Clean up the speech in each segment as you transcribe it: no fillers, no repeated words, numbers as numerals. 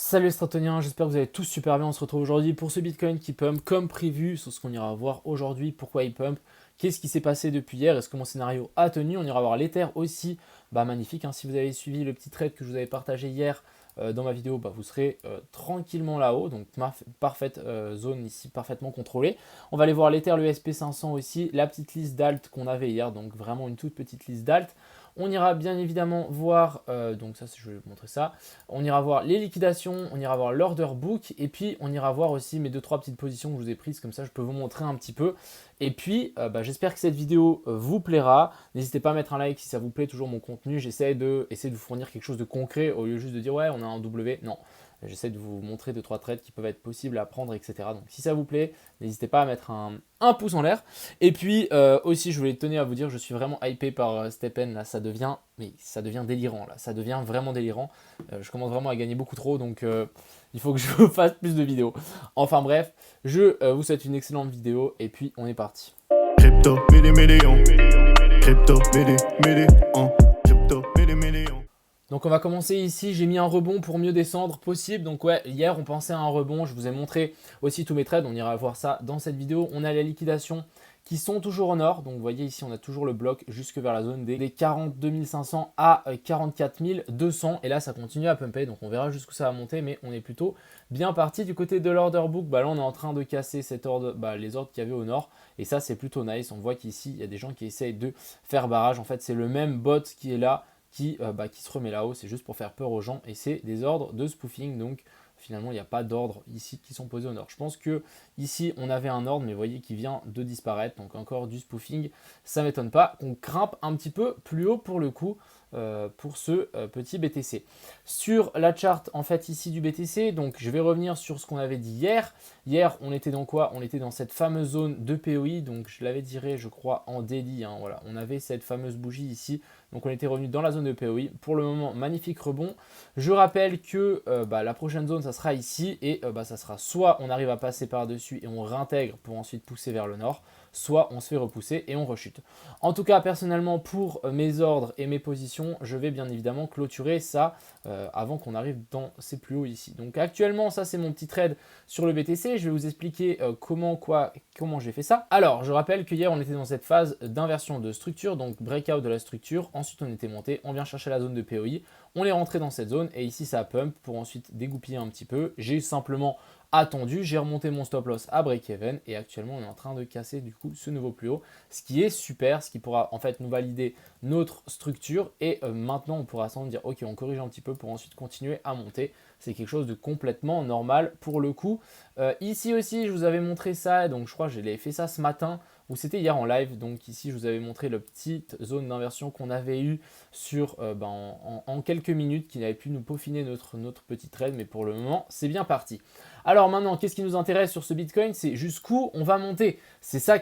Salut les Stratoniens, j'espère que vous allez tous super bien. On se retrouve aujourd'hui pour ce Bitcoin qui pump comme prévu sur ce qu'on ira voir aujourd'hui, pourquoi il pump, qu'est-ce qui s'est passé depuis hier, est-ce que mon scénario a tenu. On ira voir l'Ether aussi, magnifique, hein. Si vous avez suivi le petit trade que je vous avais partagé hier dans ma vidéo, vous serez tranquillement là-haut, donc parfaite zone ici, parfaitement contrôlée. On va aller voir l'Ether, le SP500 aussi, la petite liste d'alt qu'on avait hier, donc vraiment une toute petite liste d'alt. On ira bien évidemment voir, donc ça je vais vous montrer ça, on ira voir les liquidations, on ira voir l'order book et puis on ira voir aussi mes 2-3 petites positions que je vous ai prises, comme ça je peux vous montrer un petit peu. Et puis j'espère que cette vidéo vous plaira. N'hésitez pas à mettre un like si ça vous plaît toujours mon contenu. J'essaie de vous fournir quelque chose de concret au lieu juste de dire ouais on a un W. Non, j'essaie de vous montrer 2-3 trades qui peuvent être possibles à prendre, etc. Donc si ça vous plaît, n'hésitez pas à mettre un pouce en l'air. Et puis aussi je voulais tenir à vous dire, je suis vraiment hypé par Stephen là, ça devient délirant là, ça devient vraiment délirant. Je commence vraiment à gagner beaucoup trop, donc il faut que je vous fasse plus de vidéos. Enfin bref, je vous souhaite une excellente vidéo et puis on est parti. Crypto, millions. Crypto, millions. Crypto, millions. Donc on va commencer ici, j'ai mis un rebond pour mieux descendre possible. Donc ouais, hier on pensait à un rebond, je vous ai montré aussi tous mes trades, on ira voir ça dans cette vidéo. On a les liquidations qui sont toujours en or. Donc vous voyez ici on a toujours le bloc jusque vers la zone des 42 500 à 44 200. Et là ça continue à pumper, donc on verra jusqu'où ça va monter, mais on est plutôt bien parti. Du côté de l'order book, là on est en train de casser cet ordre, les ordres qu'il y avait au nord. Et ça c'est plutôt nice, on voit qu'ici il y a des gens qui essayent de faire barrage. En fait c'est le même bot qui est là, qui se remet là-haut, c'est juste pour faire peur aux gens et c'est des ordres de spoofing, donc finalement il n'y a pas d'ordre ici qui sont posés au nord. Je pense que ici on avait un ordre mais vous voyez qui vient de disparaître, donc encore du spoofing, ça m'étonne pas qu'on grimpe un petit peu plus haut pour le coup pour ce petit BTC. Sur la charte en fait ici du BTC, donc je vais revenir sur ce qu'on avait dit hier. Hier on était dans quoi? On était dans cette fameuse zone de POI, donc je l'avais tiré je crois en daily, hein, voilà. On avait cette fameuse bougie ici, donc on était revenu dans la zone de POI. Pour le moment magnifique rebond. Je rappelle que la prochaine zone ça sera ici et ça sera soit on arrive à passer par dessus et on réintègre pour ensuite pousser vers le nord, soit on se fait repousser et on rechute. En tout cas, personnellement, pour mes ordres et mes positions, je vais bien évidemment clôturer ça avant qu'on arrive dans ces plus hauts ici. Donc actuellement, ça c'est mon petit trade sur le BTC. Je vais vous expliquer comment j'ai fait ça. Alors, je rappelle qu'hier, on était dans cette phase d'inversion de structure, donc breakout de la structure. Ensuite, on était monté, on vient chercher la zone de POI. On est rentré dans cette zone et ici, ça pump pour ensuite dégoupiller un petit peu. J'ai simplement attendu, j'ai remonté mon stop loss à break-even et actuellement on est en train de casser du coup ce nouveau plus haut, ce qui est super, ce qui pourra en fait nous valider notre structure et maintenant on pourra s'en dire ok on corrige un petit peu pour ensuite continuer à monter. C'est quelque chose de complètement normal pour le coup. Ici aussi je vous avais montré ça, donc je crois que j'ai fait ça ce matin ou c'était hier en live. Donc ici je vous avais montré la petite zone d'inversion qu'on avait eu sur en quelques minutes qui avait pu nous peaufiner notre petit trade, mais pour le moment c'est bien parti. Alors maintenant, qu'est-ce qui nous intéresse sur ce Bitcoin? C'est jusqu'où on va monter. C'est ça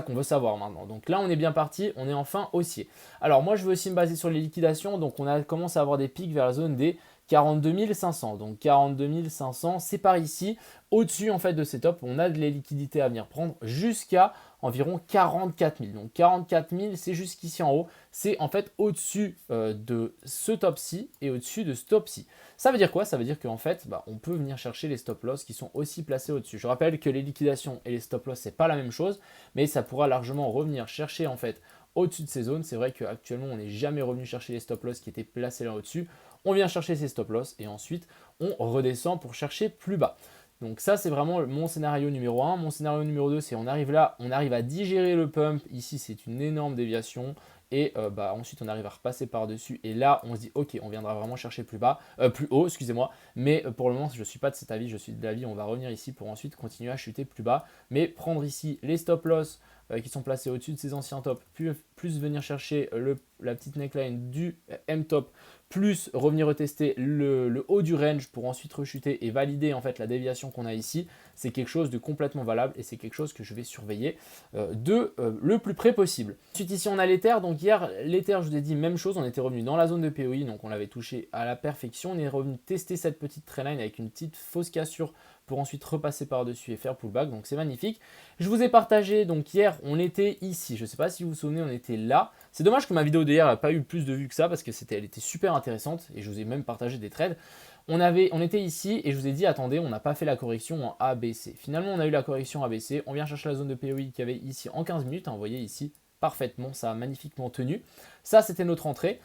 qu'on veut savoir maintenant. Donc là, on est bien parti, on est enfin haussier. Alors moi, je veux aussi me baser sur les liquidations. Donc on a commencé à avoir des pics vers la zone des 42 500. Donc 42 500, c'est par ici. Au-dessus en fait de ces tops, on a de les liquidités à venir prendre jusqu'à environ 44 000. Donc 44 000, c'est jusqu'ici en haut. C'est en fait au-dessus de ce top-ci et au-dessus de ce top-ci. Ça veut dire quoi? Ça veut dire qu'en fait, on peut venir chercher les stop-loss qui sont aussi placés au-dessus. Je rappelle que les liquidations et les stop-loss, c'est pas la même chose, mais ça pourra largement revenir chercher en fait au-dessus de ces zones. C'est vrai qu'actuellement, on n'est jamais revenu chercher les stop-loss qui étaient placés là au-dessus. On vient chercher ces stop-loss et ensuite, on redescend pour chercher plus bas. Donc ça, c'est vraiment mon scénario numéro 1. Mon scénario numéro 2, c'est on arrive là, on arrive à digérer le pump. Ici, c'est une énorme déviation. Et ensuite, on arrive à repasser par-dessus. Et là, on se dit, ok, on viendra vraiment chercher plus bas, plus haut, excusez-moi. Mais pour le moment, je ne suis pas de cet avis. Je suis de l'avis, on va revenir ici pour ensuite continuer à chuter plus bas. Mais prendre ici les stop-loss qui sont placés au-dessus de ces anciens tops, plus venir chercher la petite neckline du M-top, plus revenir retester le haut du range pour ensuite rechuter et valider en fait la déviation qu'on a ici, c'est quelque chose de complètement valable et c'est quelque chose que je vais surveiller le plus près possible. Ensuite ici on a l'Ether, donc hier l'Ether je vous ai dit même chose, on était revenu dans la zone de POI, donc on l'avait touché à la perfection, on est revenu tester cette petite trendline avec une petite fausse cassure pour ensuite repasser par-dessus et faire pullback, donc c'est magnifique. Je vous ai partagé, donc hier on était ici, je ne sais pas si vous vous souvenez, on était là. C'est dommage que ma vidéo d'hier n'a pas eu plus de vues que ça parce que elle était super intéressante et je vous ai même partagé des trades. On était ici et je vous ai dit, attendez, on n'a pas fait la correction en ABC. Finalement, on a eu la correction ABC. On vient chercher la zone de POI qu'il y avait ici en 15 minutes. Hein, vous voyez ici, parfaitement, ça a magnifiquement tenu. Ça, c'était notre entrée.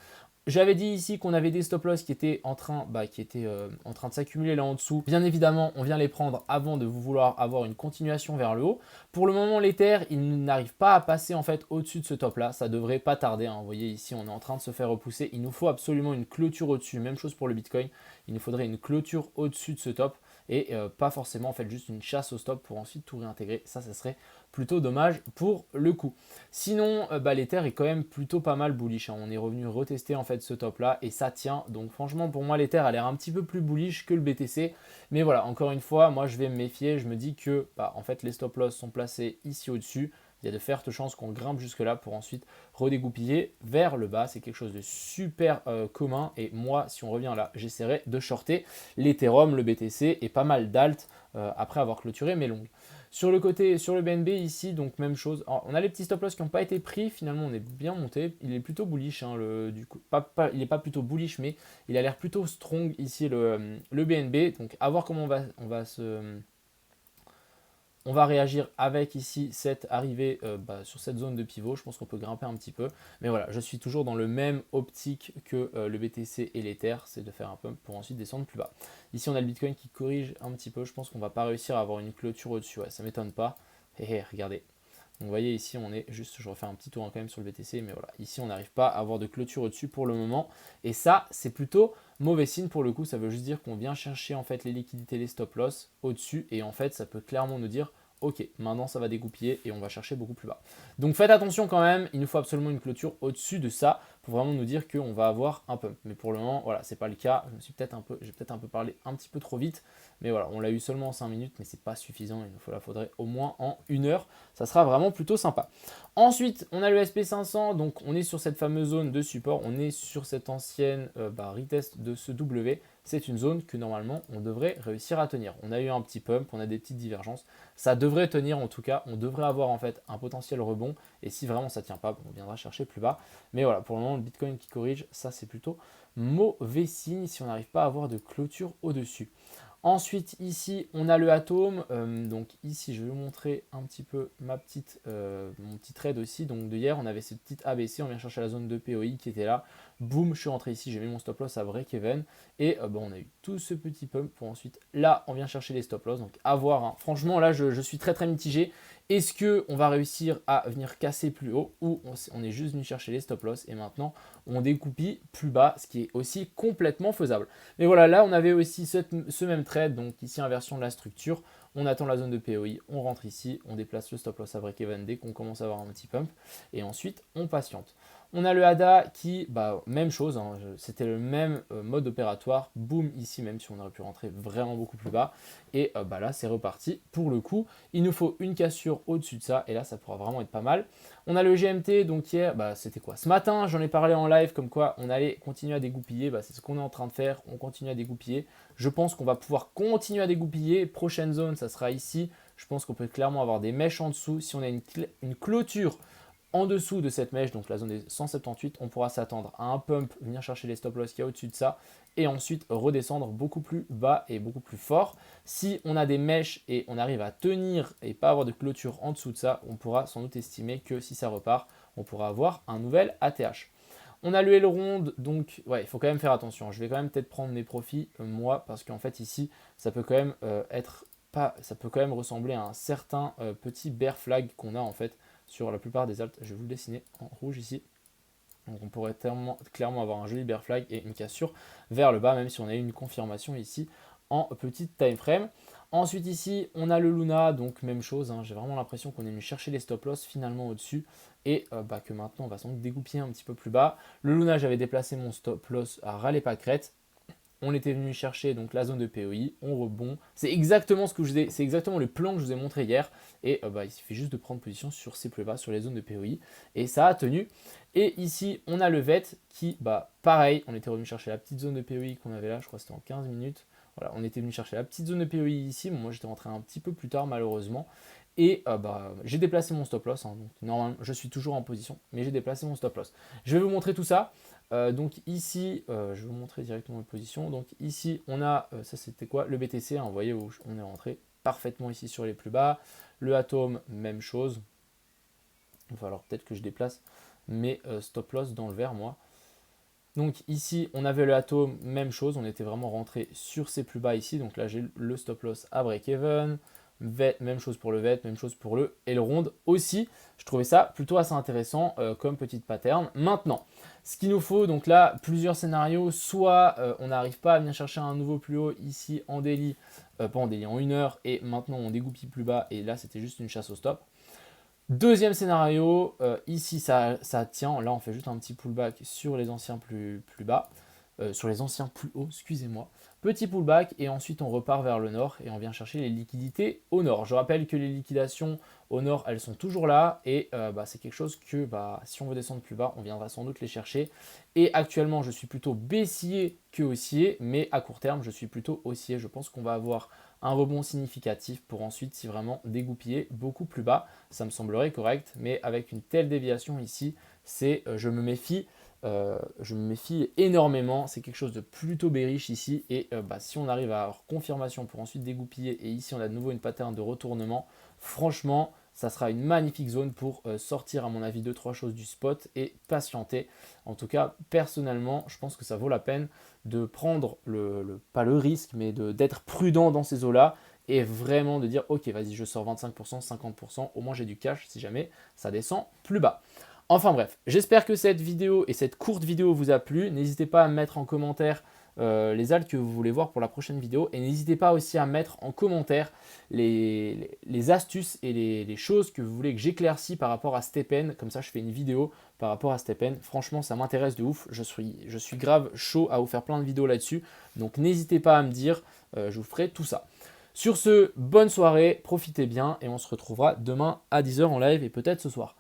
J'avais dit ici qu'on avait des stop loss qui étaient en train de s'accumuler là en dessous. Bien évidemment, on vient les prendre avant de vouloir avoir une continuation vers le haut. Pour le moment, l'Ether, il n'arrive pas à passer en fait au-dessus de ce top là. Ça devrait pas tarder. Hein. Vous voyez ici, on est en train de se faire repousser. Il nous faut absolument une clôture au-dessus. Même chose pour le Bitcoin. Il nous faudrait une clôture au-dessus de ce top et pas forcément en fait juste une chasse au stop pour ensuite tout réintégrer. Ça serait plutôt dommage pour le coup. Sinon, l'Ether est quand même plutôt pas mal bullish. Hein. On est revenu retester en fait ce top là et ça tient. Donc franchement, pour moi, l'Ether a l'air un petit peu plus bullish que le BTC. Mais voilà, encore une fois, moi je vais me méfier. Je me dis que en fait les stop loss sont placés ici au-dessus. Il y a de fortes chances qu'on grimpe jusque là pour ensuite redégoupiller vers le bas. C'est quelque chose de super commun. Et moi, si on revient là, j'essaierai de shorter l'Ethereum, le BTC et pas mal d'alt après avoir clôturé mes longues. Sur le côté, sur le BNB ici, donc même chose. Alors, on a les petits stop loss qui n'ont pas été pris. Finalement, on est bien monté. Il est plutôt bullish. Hein, du coup, il n'est pas plutôt bullish, mais il a l'air plutôt strong ici le BNB. Donc, à voir comment on va réagir avec ici cette arrivée sur cette zone de pivot. Je pense qu'on peut grimper un petit peu. Mais voilà, je suis toujours dans le même optique que le BTC et l'Ether. C'est de faire un pump pour ensuite descendre plus bas. Ici, on a le Bitcoin qui corrige un petit peu. Je pense qu'on ne va pas réussir à avoir une clôture au-dessus. Ouais, ça ne m'étonne pas. Regardez. Donc, vous voyez ici, on est juste, je refais un petit tour quand même sur le BTC. Mais voilà, ici, on n'arrive pas à avoir de clôture au-dessus pour le moment. Et ça, c'est plutôt mauvais signe pour le coup. Ça veut juste dire qu'on vient chercher en fait les liquidités, les stop loss au-dessus. Et en fait, ça peut clairement nous dire ok, maintenant ça va dégoupiller et on va chercher beaucoup plus bas. Donc faites attention quand même, il nous faut absolument une clôture au-dessus de ça pour vraiment nous dire qu'on va avoir un pump. Mais pour le moment, voilà, c'est pas le cas. J'ai peut-être un peu parlé un petit peu trop vite. Mais voilà, on l'a eu seulement en 5 minutes, mais c'est pas suffisant. Il nous faudrait au moins en 1 heure. Ça sera vraiment plutôt sympa. Ensuite, on a le SP500. Donc on est sur cette fameuse zone de support. On est sur cette ancienne retest de ce W. C'est une zone que normalement on devrait réussir à tenir. On a eu un petit pump, on a des petites divergences. Ça devrait tenir en tout cas. On devrait avoir en fait un potentiel rebond. Et si vraiment ça ne tient pas, on viendra chercher plus bas. Mais voilà, pour le moment, le Bitcoin qui corrige, ça c'est plutôt mauvais signe si on n'arrive pas à avoir de clôture au-dessus. Ensuite, ici, on a le atome. Donc ici, je vais vous montrer un petit peu mon petit trade aussi. Donc de hier, on avait cette petite ABC. On vient chercher la zone de POI qui était là. Boum, je suis rentré ici. J'ai mis mon stop loss à break-even. Et on a eu tout ce petit pump pour ensuite. Là, on vient chercher les stop loss. Donc à voir. Hein. Franchement, là, je suis très très mitigé. Est-ce qu'on va réussir à venir casser plus haut ou on est juste venu chercher les stop loss et maintenant on découpille plus bas, ce qui est aussi complètement faisable. Mais voilà, là on avait aussi ce même trade, donc ici inversion de la structure. On attend la zone de POI, on rentre ici, on déplace le stop loss à break-even dès qu'on commence à avoir un petit pump et ensuite on patiente. On a le ADA qui, même chose, hein, c'était le même mode opératoire, boum ici même si on aurait pu rentrer vraiment beaucoup plus bas. Et là c'est reparti pour le coup. Il nous faut une cassure au-dessus de ça et là ça pourra vraiment être pas mal. On a le GMT, donc hier, c'était quoi? Ce matin j'en ai parlé en live comme quoi on allait continuer à dégoupiller, c'est ce qu'on est en train de faire, on continue à dégoupiller. Je pense qu'on va pouvoir continuer à dégoupiller. Prochaine zone, ça sera ici. Je pense qu'on peut clairement avoir des mèches en dessous. Si on a une clôture en dessous de cette mèche, donc la zone des 178, on pourra s'attendre à un pump, venir chercher les stop loss qu'il y a au-dessus de ça et ensuite redescendre beaucoup plus bas et beaucoup plus fort. Si on a des mèches et on arrive à tenir et pas avoir de clôture en dessous de ça, on pourra sans doute estimer que si ça repart, on pourra avoir un nouvel ATH. On a le Elrond, donc ouais, il faut quand même faire attention. Je vais quand même peut-être prendre mes profits, moi, parce qu'en fait ici, ça peut quand même ça peut quand même ressembler à un certain petit bear flag qu'on a en fait sur la plupart des alts. Je vais vous le dessiner en rouge ici. Donc on pourrait clairement avoir un joli bear flag et une cassure vers le bas, même si on a eu une confirmation ici en petite time frame. Ensuite ici, on a le Luna, donc même chose. Hein, j'ai vraiment l'impression qu'on est venu chercher les stop loss finalement au-dessus et que maintenant on va sans doute dégoupiller un petit peu plus bas. Le Luna, j'avais déplacé mon stop loss à râler pas crête. On était venu chercher donc la zone de POI, on rebond. C'est exactement c'est exactement le plan que je vous ai montré hier. Et il suffit juste de prendre position sur ces plus bas, sur les zones de POI. Et ça a tenu. Et ici, on a le VET qui, pareil, on était revenu chercher la petite zone de POI qu'on avait là, je crois que c'était en 15 minutes. Voilà, on était venu chercher la petite zone de POI ici. Bon, moi, j'étais rentré un petit peu plus tard, malheureusement. Et j'ai déplacé mon stop loss. Hein, donc, normalement, je suis toujours en position, mais j'ai déplacé mon stop loss. Je vais vous montrer tout ça. Donc ici, je vais vous montrer directement la position. Donc ici, on a, ça c'était quoi? Le BTC, hein, vous voyez où on est rentré parfaitement ici sur les plus bas. Le Atom, même chose. Il va falloir peut-être que je déplace mes stop loss dans le vert, moi. Donc ici, on avait le Atom, même chose. On était vraiment rentré sur ces plus bas ici. Donc là, j'ai le stop loss à break-even. Même chose pour le VET, même chose pour le Elrond aussi. Je trouvais ça plutôt assez intéressant comme petite pattern. Maintenant, ce qu'il nous faut, donc là, plusieurs scénarios. Soit on n'arrive pas à venir chercher un nouveau plus haut ici en daily, pas en daily, en 1 heure. Et maintenant, on dégoupille plus bas. Et là, c'était juste une chasse au stop. Deuxième scénario, ici ça tient, là on fait juste un petit pullback sur les anciens plus bas, sur les anciens plus hauts, excusez-moi. Petit pullback et ensuite on repart vers le nord et on vient chercher les liquidités au nord. Je rappelle que les liquidations au nord, elles sont toujours là et c'est quelque chose que si on veut descendre plus bas, on viendra sans doute les chercher. Et actuellement, je suis plutôt baissier que haussier, mais à court terme, je suis plutôt haussier. Je pense qu'on va avoir un rebond significatif pour ensuite, si vraiment, dégoupiller beaucoup plus bas. Ça me semblerait correct, mais avec une telle déviation ici, je me méfie énormément. C'est quelque chose de plutôt bearish ici. Et si on arrive à avoir confirmation pour ensuite dégoupiller, et ici on a de nouveau une pattern de retournement, franchement, ça sera une magnifique zone pour sortir, à mon avis, 2-3 choses du spot et patienter. En tout cas, personnellement, je pense que ça vaut la peine de prendre, pas le risque, mais d'être prudent dans ces eaux-là et vraiment de dire, ok, vas-y, je sors 25%, 50%, au moins j'ai du cash si jamais ça descend plus bas. Enfin bref, j'espère que cette vidéo et cette courte vidéo vous a plu. N'hésitez pas à mettre en commentaire les alts que vous voulez voir pour la prochaine vidéo. Et n'hésitez pas aussi à mettre en commentaire les astuces et les choses que vous voulez que j'éclaircis par rapport à STEPN. Comme ça, je fais une vidéo par rapport à STEPN. Franchement, ça m'intéresse de ouf. Je suis grave chaud à vous faire plein de vidéos là-dessus. Donc, n'hésitez pas à me dire, je vous ferai tout ça. Sur ce, bonne soirée, profitez bien et on se retrouvera demain à 10 h en live et peut-être ce soir.